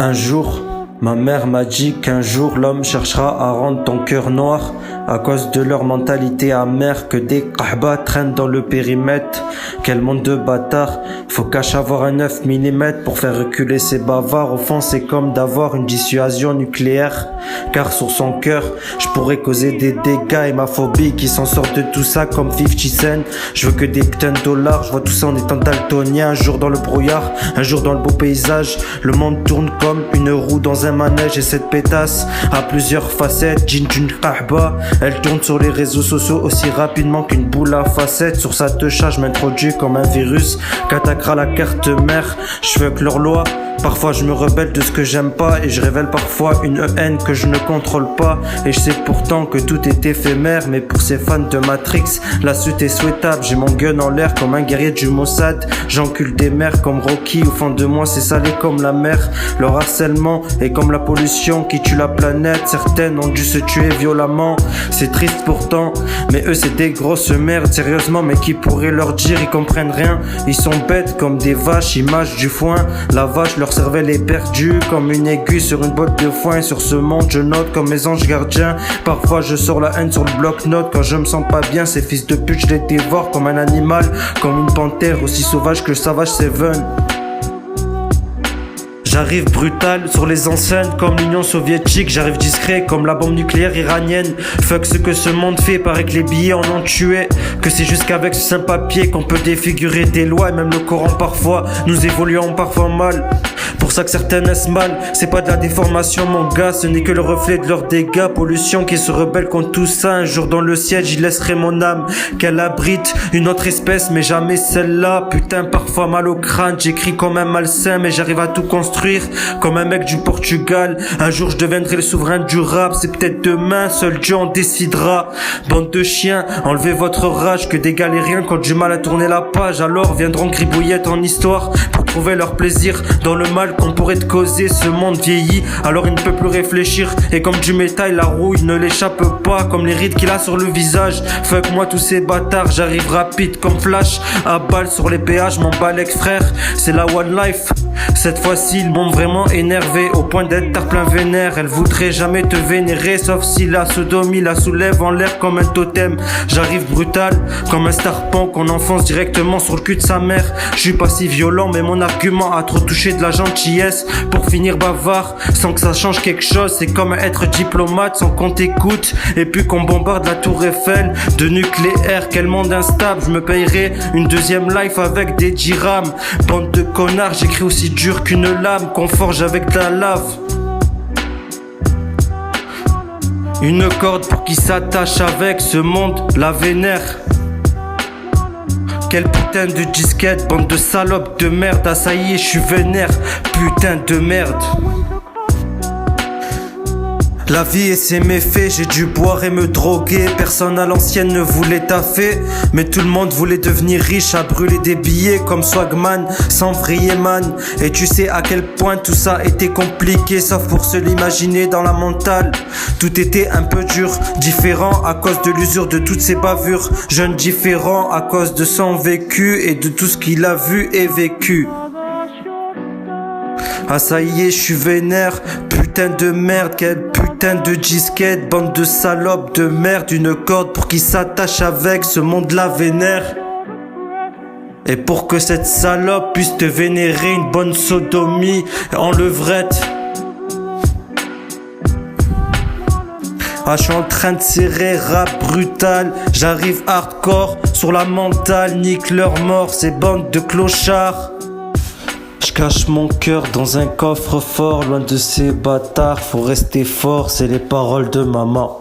Un jour, ma mère m'a dit qu'un jour l'homme cherchera à rendre ton cœur noir à cause de leur mentalité amère, que des kahbas traînent dans le périmètre. Quel monde de bâtards, faut cache avoir un 9 mm pour faire reculer ces bavards. Au fond c'est comme d'avoir une dissuasion nucléaire, car sur son cœur je pourrais causer des dégâts. Et ma phobie qui s'en sort de tout ça comme 50 Cent. Je veux que des putains de dollars, je vois tout ça en étant daltonien. Un jour dans le brouillard, un jour dans le beau paysage. Le monde tourne comme une roue dans un manège, et cette pétasse a plusieurs facettes. Jean d'une kahba, elle tourne sur les réseaux sociaux aussi rapidement qu'une boule à facettes. Sur sa techa, je m'introduis comme un virus qu'attaquera la carte mère. Je veux que leur loi. Parfois je me rebelle de ce que j'aime pas, et je révèle parfois une haine que je ne contrôle pas. Et je sais pourtant que tout est éphémère, mais pour ces fans de Matrix, la suite est souhaitable. J'ai mon gun en l'air comme un guerrier du Mossad. J'encule des mères comme Rocky, au fond de moi c'est salé comme la mer. Leur harcèlement est comme la pollution qui tue la planète. Certaines ont dû se tuer violemment, c'est triste pourtant, mais eux c'est des grosses merdes. Sérieusement, mais qui pourrait leur dire, ils comprennent rien. Ils sont bêtes comme des vaches, ils mâchent du foin. La vache leur cervelle est perdue comme une aiguille sur une botte de foin. Sur ce monde je note comme mes anges gardiens. Parfois je sors la haine sur le bloc-notes. Quand je me sens pas bien, ces fils de pute je les dévore comme un animal, comme une panthère aussi sauvage que le Savage Seven. J'arrive brutal sur les enceintes comme l'Union soviétique. J'arrive discret comme la bombe nucléaire iranienne. Fuck ce que ce monde fait, paraît que les billets en ont tué. Que c'est jusqu'avec ce simple papier qu'on peut défigurer des lois. Et même le Coran parfois, nous évoluons parfois mal. Pour ça que certains naissent mal, c'est pas de la déformation mon gars, ce n'est que le reflet de leurs dégâts. Pollution qui se rebelle contre tout ça. Un jour dans le ciel j'y laisserai mon âme, qu'elle abrite une autre espèce mais jamais celle-là. Putain, parfois mal au crâne, j'écris comme un malsain, mais j'arrive à tout construire comme un mec du Portugal. Un jour je deviendrai le souverain du rap, c'est peut-être demain, seul Dieu en décidera. Bande de chiens, enlevez votre rage, que des galériens qui ont du mal à tourner la page. Alors viendront gribouillettes en histoire pour trouver leur plaisir dans le mal qu'on pourrait te causer. Ce monde vieillit, alors il ne peut plus réfléchir, et comme du métal la rouille ne l'échappe pas, comme les rides qu'il a sur le visage. Fuck moi tous ces bâtards, j'arrive rapide comme flash, à balle sur les péages, mon balèque frère, c'est la one life. Cette fois-ci ils m'ont vraiment énervé au point d'être tard plein vénère. Elle voudrait jamais te vénérer, sauf si la sodomie la soulève en l'air comme un totem. J'arrive brutal comme un starpon qu'on enfonce directement sur le cul de sa mère. Je suis pas si violent, mais mon argument a trop touché de la gentillesse pour finir bavard sans que ça change quelque chose. C'est comme être diplomate sans qu'on t'écoute, et puis qu'on bombarde la tour Eiffel de nucléaire. Quel monde instable, je me payerai une deuxième life avec des dirhams. Bande de connards, j'écris aussi dur qu'une lame qu'on forge avec de la lave. Une corde pour qui s'attache avec ce monde la vénère. Quel putain de disquette, bande de salopes de merde. Ah ça y est, je suis vénère, putain de merde. La vie et ses méfaits, j'ai dû boire et me droguer. Personne à l'ancienne ne voulait taffer, mais tout le monde voulait devenir riche, à brûler des billets comme Swagman, sans vriller man. Et tu sais à quel point tout ça était compliqué, sauf pour se l'imaginer dans la mentale. Tout était un peu dur, différent à cause de l'usure de toutes ces bavures. Jeune différent à cause de son vécu et de tout ce qu'il a vu et vécu. Ah ça y est, je suis vénère, putain de merde, quel putain de disquette, bande de salopes de merde, une corde pour qui s'attache avec ce monde la vénère. Et pour que cette salope puisse te vénérer, une bonne sodomie en levrette. Ah je suis en train de serrer, rap brutal, j'arrive hardcore sur la mentale, nique leur mort, ces bandes de clochards. Je cache mon cœur dans un coffre fort, loin de ces bâtards, faut rester fort, c'est les paroles de maman.